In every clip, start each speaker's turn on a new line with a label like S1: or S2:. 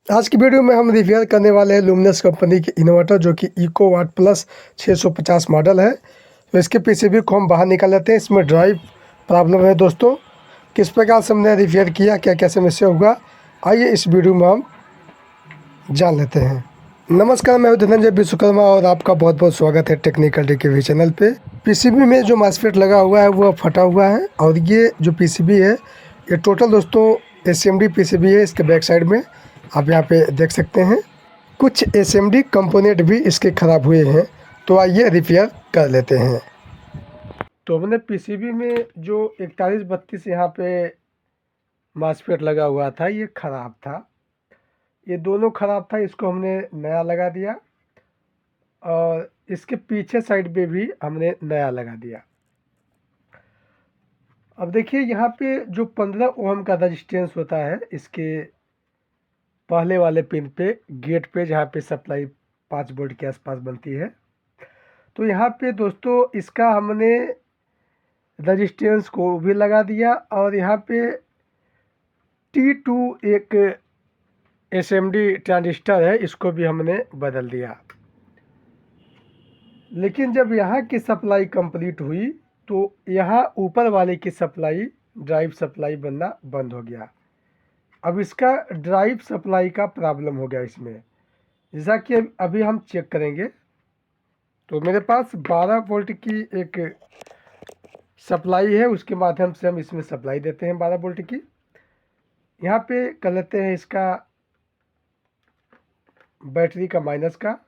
S1: आज की वीडियो में हम रिपेयर करने वाले हैं लुमिनस कंपनी की इन्वर्टर जो कि इको वाट प्लस 650 मॉडल है। तो इसके पीसीबी को हम बाहर निकाल लेते हैं। इसमें ड्राइव प्रॉब्लम है दोस्तों। किस प्रकार से हमने रिपेयर किया, क्या क्या समस्या हुआ, आइए इस वीडियो में हम जान लेते हैं। नमस्कार, मैं हूं धनंजय विश्वकर्मा और आपका बहुत बहुत स्वागत है टेक्निकल रिव्यू चैनल पे। पीसीबी में जो मॉसफेट लगा हुआ है वो फटा हुआ है और ये जो पीसीबी है ये टोटल दोस्तों एसएमडी पीसीबी है। इसके बैक साइड में आप यहाँ पे देख सकते हैं कुछ एसएमडी कंपोनेंट भी इसके ख़राब हुए हैं। तो आइए रिपेयर कर लेते हैं। तो हमने पीसीबी में जो 4132 यहाँ पे मॉसफेट लगा हुआ था ये ख़राब था, ये दोनों ख़राब था। इसको हमने नया लगा दिया और इसके पीछे साइड पे भी हमने नया लगा दिया। अब देखिए यहाँ पे जो 15 ओम का रजिस्टेंस होता है इसके पहले वाले पिन पे गेट पे जहाँ पे सप्लाई 5 वोल्ट के आसपास बनती है, तो यहाँ पे दोस्तों इसका हमने रजिस्टेंस को भी लगा दिया और यहाँ पे T2 एक एसएमडी ट्रांजिस्टर है इसको भी हमने बदल दिया। लेकिन जब यहाँ की सप्लाई कंप्लीट हुई तो यहाँ ऊपर वाले की सप्लाई ड्राइव सप्लाई बनना बंद हो गया। अब इसका ड्राइव सप्लाई का प्रॉब्लम हो गया इसमें। जैसा कि अभी हम चेक करेंगे तो मेरे पास 12 वोल्ट की एक सप्लाई है, उसके माध्यम से हम इसमें सप्लाई देते हैं 12 वोल्ट की। यहाँ पे कर लेते हैं इसका बैटरी का माइनस का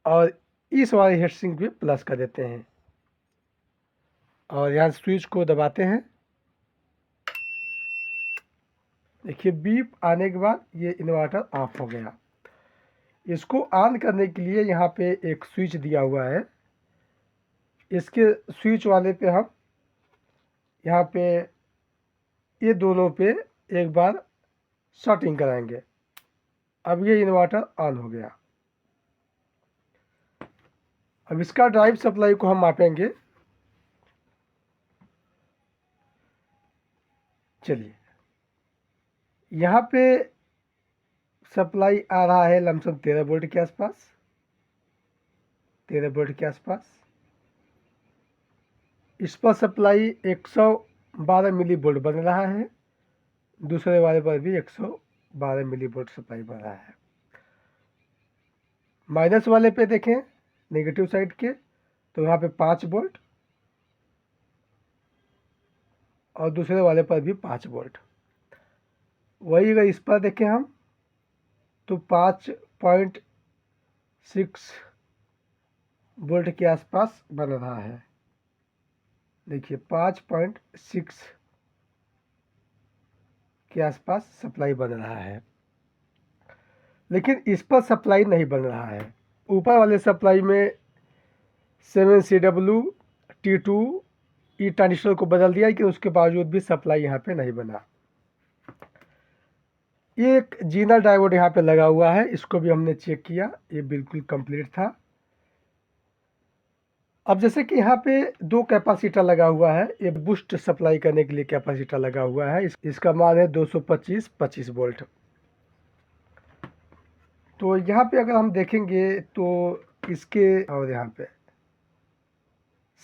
S1: और इस वाले हीटसिंक पे प्लस कर देते हैं और यहाँ स्विच को दबाते हैं। देखिए बीप आने के बाद ये इन्वर्टर ऑफ हो गया। इसको ऑन करने के लिए यहाँ पे एक स्विच दिया हुआ है, इसके स्विच वाले पे हम यहाँ पे ये दोनों पे एक बार शॉर्टिंग कराएंगे। अब ये इन्वर्टर ऑन हो गया। अब इसका ड्राइव सप्लाई को हम मापेंगे। चलिए यहाँ पे सप्लाई आ रहा है लमसम 13 वोल्ट के आसपास, 13 वोल्ट के आसपास। इस पर सप्लाई 112 मिली वोल्ट बन रहा है, दूसरे वाले पर भी 112 मिली वोल्ट सप्लाई बन रहा है। माइनस वाले पे देखें नेगेटिव साइड के तो यहाँ पे 5 वोल्ट और दूसरे वाले पर भी 5 वोल्ट। वही अगर इस पर देखें हम तो 5.6 वोल्ट के आसपास बन रहा है। देखिए 5.6 के आसपास सप्लाई बन रहा है, लेकिन इस पर सप्लाई नहीं बन रहा है। ऊपर वाले सप्लाई में 7CW T2 ई ट्रांजिस्टर को बदल दिया कि उसके बावजूद भी सप्लाई यहाँ पे नहीं बना। ये एक जीनर डायोड यहाँ पे लगा हुआ है, इसको भी हमने चेक किया, ये बिल्कुल कंप्लीट था। अब जैसे कि यहाँ पे 2 कैपेसिटर लगा हुआ है, ये बूस्ट सप्लाई करने के लिए कैपेसिटर लगा हुआ है। इसका मान है 225 वोल्ट। तो यहाँ पे अगर हम देखेंगे तो इसके और यहाँ पे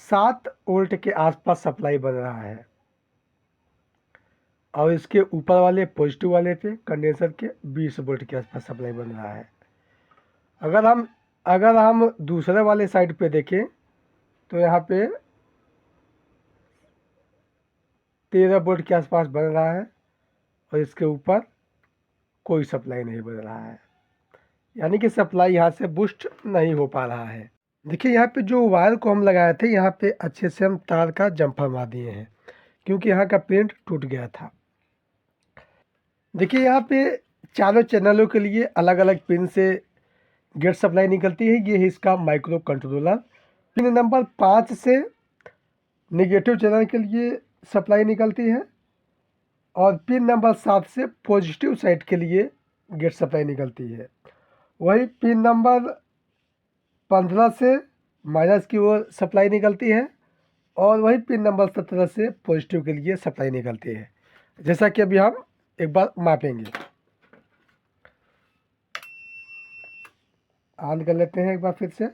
S1: 7 वोल्ट के आसपास सप्लाई बन रहा है और इसके ऊपर वाले पॉजिटिव वाले पे कंडेंसर के 20 वोल्ट के आसपास सप्लाई बन रहा है। अगर हम दूसरे वाले साइड पे देखें तो यहाँ पे 13 वोल्ट के आसपास बन रहा है और इसके ऊपर कोई सप्लाई नहीं बन रहा है, यानी कि सप्लाई यहाँ से बूस्ट नहीं हो पा रहा है। देखिए यहाँ पे जो वायर को हम लगाए थे यहाँ पे अच्छे से हम तार का जम्फर मार दिए हैं क्योंकि यहाँ का प्रिंट टूट गया था। देखिए यहाँ पे चारों चैनलों के लिए अलग अलग पिन से गेट सप्लाई निकलती है। ये है इसका माइक्रो कंट्रोलर। पिन नंबर 5 से नेगेटिव चैनल के लिए सप्लाई निकलती है और पिन नंबर 7 से पॉजिटिव साइड के लिए गेट सप्लाई निकलती है। वही पिन नंबर 15 से माइनस की ओर सप्लाई निकलती है और वही पिन नंबर 17 से पॉजिटिव के लिए सप्लाई निकलती है। जैसा कि अभी हम एक बार मापेंगे। ऑन कर लेते हैं एक बार फिर से।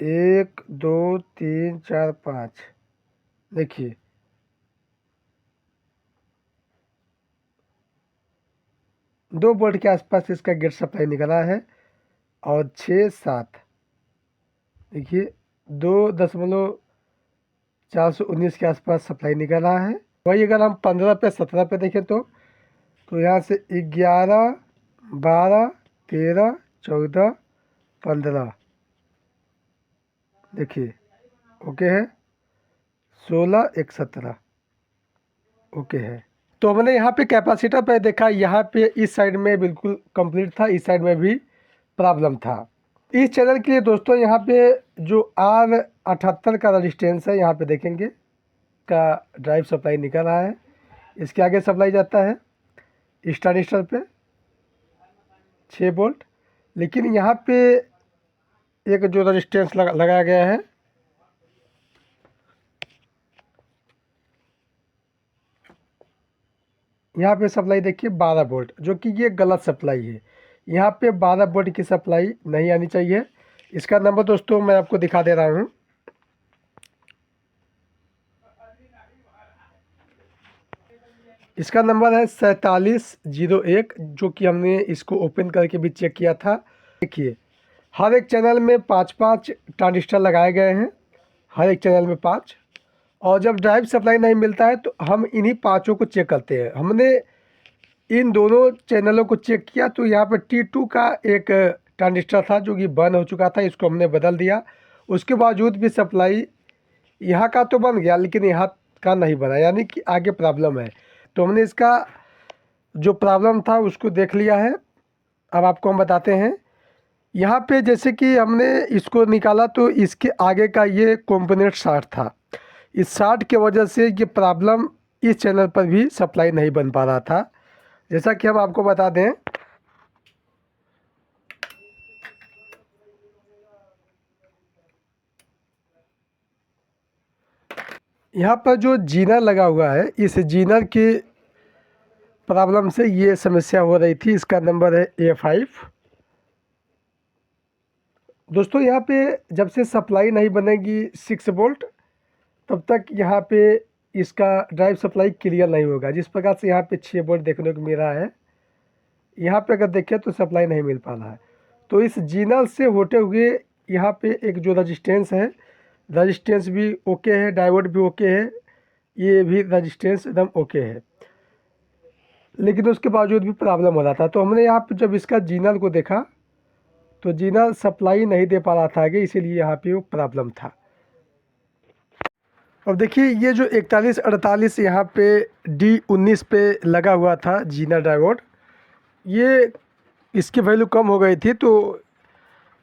S1: एक दो तीन चार पाँच, देखिए 2 वोल्ट के आसपास इसका गेट सप्लाई निकला है। और 6 7, देखिए 2.419 के आसपास सप्लाई निकल रहा है। वही अगर हम 15 पे 17 पे देखें तो यहाँ से 11 12 13 14 15, देखिए ओके है। 16 1 17 ओके है। तो हमने यहाँ पे कैपेसिटर पे देखा, यहाँ पे इस साइड में बिल्कुल कंप्लीट था, इस साइड में भी प्रॉब्लम था। इस चैनल के लिए दोस्तों यहाँ पे जो R78 का रजिस्टेंस है, यहाँ पे देखेंगे का ड्राइव सप्लाई निकल रहा है। इसके आगे सप्लाई जाता है स्टार्टर पे 6 वोल्ट, लेकिन यहाँ पे एक जो रजिस्टेंस लगाया गया है, यहाँ पे सप्लाई देखिए 12 वोल्ट, जो कि ये गलत सप्लाई है। यहाँ पे 12 वोल्ट की सप्लाई नहीं आनी चाहिए। इसका नंबर दोस्तों मैं आपको दिखा दे रहा हूँ। इसका नंबर है 4701, जो कि हमने इसको ओपन करके भी चेक किया था। देखिए हर एक चैनल में 5 5 ट्रांजिस्टर लगाए गए हैं, हर एक चैनल में 5। और जब ड्राइव सप्लाई नहीं मिलता है तो हम इन्हीं पाँचों को चेक करते हैं। हमने इन दोनों चैनलों को चेक किया तो यहाँ पर T2 का एक ट्रांजिस्टर था जो कि बंद हो चुका था, इसको हमने बदल दिया। उसके बावजूद भी सप्लाई यहाँ का तो बन गया, लेकिन यहाँ का नहीं बना, यानी कि आगे प्रॉब्लम है। तो हमने इसका जो प्रॉब्लम था उसको देख लिया है। अब आपको हम बताते हैं। यहाँ पे जैसे कि हमने इसको निकाला तो इसके आगे का ये कंपोनेंट शॉर्ट था। इस शॉर्ट की वजह से ये प्रॉब्लम इस चैनल पर भी सप्लाई नहीं बन पा रहा था। जैसा कि हम आपको बता दें, यहाँ पर जो जीनर लगा हुआ है, इस जीनर के प्रॉब्लम से ये समस्या हो रही थी। इसका नंबर है A5। दोस्तों यहाँ पे जब से सप्लाई नहीं बनेगी 6 वोल्ट, तब तक यहाँ पे इसका ड्राइव सप्लाई क्लियर नहीं होगा। जिस प्रकार से यहाँ पे 6 वोल्ट देखने को मिल रहा है, यहाँ पे अगर देखें तो सप्लाई नहीं मिल पा रहा है। तो इस जीनर से होते हुए यहाँ पे एक जो रजिस्टेंस है, रजिस्टेंस भी ओके है, डायोड भी ओके है, ये भी रजिस्टेंस एकदम ओके है, लेकिन उसके बावजूद भी प्रॉब्लम हो रहा था। तो हमने यहाँ पे जब इसका जीनर को देखा तो जीनर सप्लाई नहीं दे पा रहा था आगे, इसीलिए यहाँ पे वो प्रॉब्लम था। अब देखिए ये जो 4148 यहाँ पे D19 पे लगा हुआ था जीनर डायोड, ये इसकी वैल्यू कम हो गई थी, तो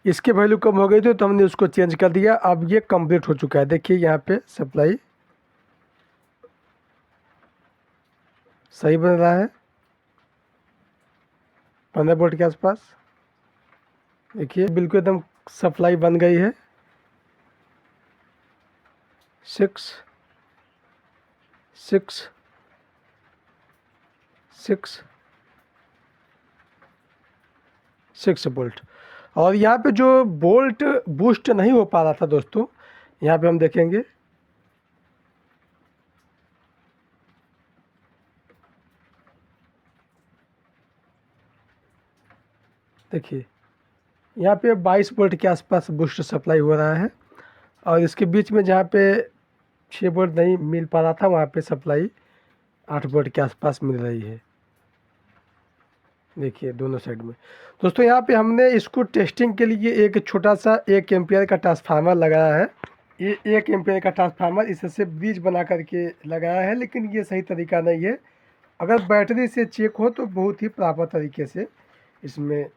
S1: इसकी वैल्यू कम हो गई थी तो हमने उसको चेंज कर दिया। अब ये कंप्लीट हो चुका है। देखिए यहाँ पे सप्लाई सही बन रहा है 15 वोल्ट के आसपास। देखिए बिल्कुल एकदम सप्लाई बन गई है। 6 6 6 6 वोल्ट। और यहाँ पे जो वोल्ट बूस्ट नहीं हो पा रहा था दोस्तों, यहाँ पे हम देखेंगे, देखिए यहाँ पे 22 वोल्ट के आसपास बूस्ट सप्लाई हो रहा है। और इसके बीच में जहाँ पे 6 वोल्ट नहीं मिल पा रहा था, वहाँ पे सप्लाई 8 वोल्ट के आसपास मिल रही है। देखिए दोनों साइड में। दोस्तों यहाँ पे हमने इसको टेस्टिंग के लिए एक छोटा सा 1 एम्पियर का ट्रांसफार्मर लगाया है। ये 1 एम्पियर का ट्रांसफार्मर इससे ब्रिज बना करके लगाया है, लेकिन ये सही तरीका नहीं है। अगर बैटरी से चेक हो तो बहुत ही प्रॉपर तरीके से इसमें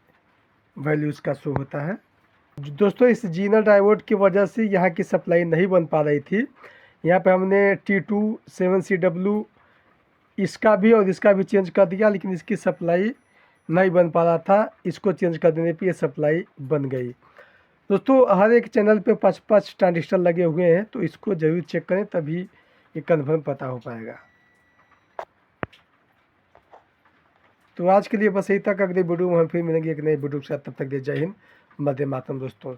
S1: वैल्यू इसका शो होता है। दोस्तों इस जीनर डायोड की वजह से यहाँ की सप्लाई नहीं बन पा रही थी। यहाँ पे हमने T2 7CW इसका भी और इसका भी चेंज कर दिया, लेकिन इसकी सप्लाई नहीं बन पा रहा था। इसको चेंज कर देने पे ये सप्लाई बन गई। दोस्तों हर एक चैनल पे 5 5 ट्रांजिस्टर लगे हुए हैं, तो इसको ज़रूर चेक करें, तभी ये कन्फर्म पता हो पाएगा। तो आज के लिए बस यही तक। अगले वीडियो में हम फिर मिलेंगे एक नए वीडियो के साथ। तब तक के जय हिंद, वंदे मातरम दोस्तों।